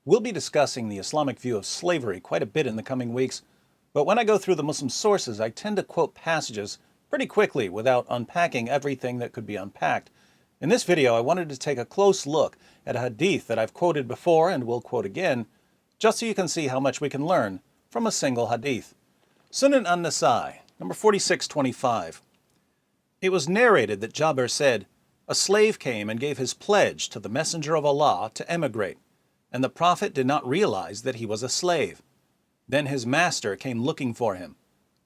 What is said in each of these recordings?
We'll be discussing the Islamic view of slavery quite a bit in the coming weeks, but when I go through the Muslim sources, I tend to quote passages pretty quickly without unpacking everything that could be unpacked. In this video, I wanted to take a close look at a hadith that I've quoted before and will quote again, just so you can see how much we can learn from a single hadith. Sunan an-Nasa'i, number 4625. It was narrated that Jabir said, "A slave came and gave his pledge to the Messenger of Allah to emigrate, and the Prophet did not realize that he was a slave. Then his master came looking for him.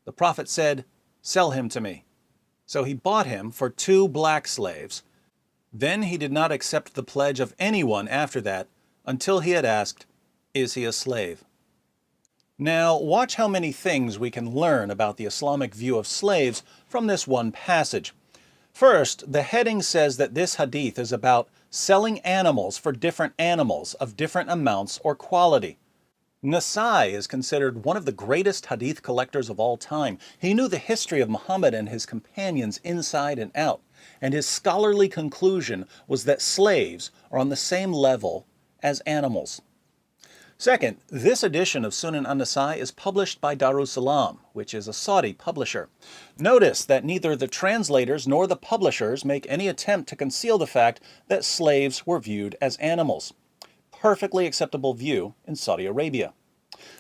The Prophet said, 'Sell him to me.' So he bought him for 2 black slaves. Then he did not accept the pledge of anyone after that until he had asked, 'Is he a slave?'" Now, watch how many things we can learn about the Islamic view of slaves from this one passage. First, the heading says that this hadith is about selling animals for different animals of different amounts or quality. Nasa'i is considered one of the greatest hadith collectors of all time. He knew the history of Muhammad and his companions inside and out, and his scholarly conclusion was that slaves are on the same level as animals. Second, this edition of Sunan an-Nasa'i is published by Darussalam, which is a Saudi publisher. Notice that neither the translators nor the publishers make any attempt to conceal the fact that slaves were viewed as animals. Perfectly acceptable view in Saudi Arabia.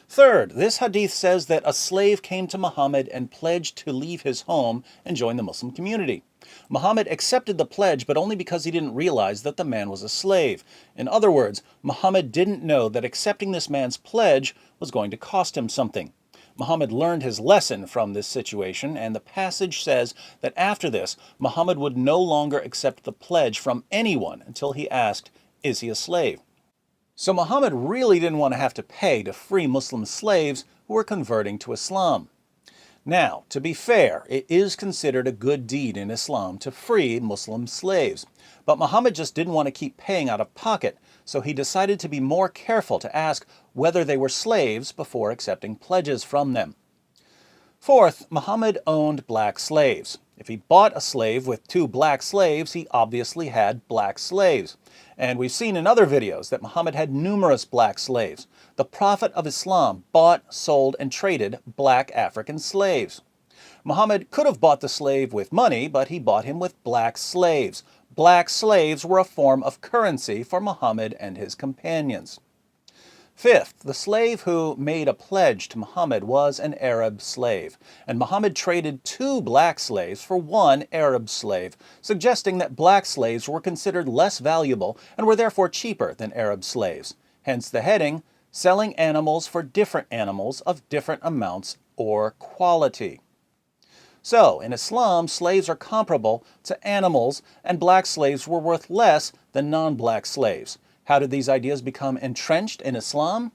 Third, this hadith says that a slave came to Muhammad and pledged to leave his home and join the Muslim community. Muhammad accepted the pledge, but only because he didn't realize that the man was a slave. In other words, Muhammad didn't know that accepting this man's pledge was going to cost him something. Muhammad learned his lesson from this situation, and the passage says that after this, Muhammad would no longer accept the pledge from anyone until he asked, "Is he a slave?" So Muhammad really didn't want to have to pay to free Muslim slaves who were converting to Islam. Now, to be fair, it is considered a good deed in Islam to free Muslim slaves. But Muhammad just didn't want to keep paying out of pocket, so he decided to be more careful to ask whether they were slaves before accepting pledges from them. Fourth, Muhammad owned black slaves. If he bought a slave with 2 black slaves, he obviously had black slaves. And we've seen in other videos that Muhammad had numerous black slaves. The Prophet of Islam bought, sold, and traded black African slaves. Muhammad could have bought the slave with money, but he bought him with black slaves. Black slaves were a form of currency for Muhammad and his companions. Fifth, the slave who made a pledge to Muhammad was an Arab slave, and Muhammad traded 2 black slaves for 1 Arab slave, suggesting that black slaves were considered less valuable and were therefore cheaper than Arab slaves. Hence the heading, "Selling animals for different animals of different amounts or quality." So, in Islam, slaves are comparable to animals, and black slaves were worth less than non-black slaves. How did these ideas become entrenched in Islam?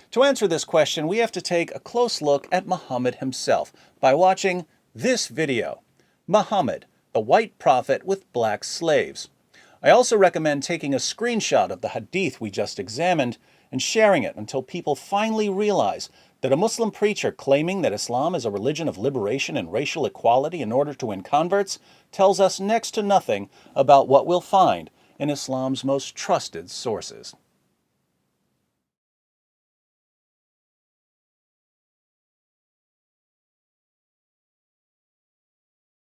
To answer this question, we have to take a close look at Muhammad himself by watching this video, Muhammad, the White Prophet with Black Slaves. I also recommend taking a screenshot of the hadith we just examined and sharing it until people finally realize that a Muslim preacher claiming that Islam is a religion of liberation and racial equality in order to win converts tells us next to nothing about what we'll find in Islam's most trusted sources.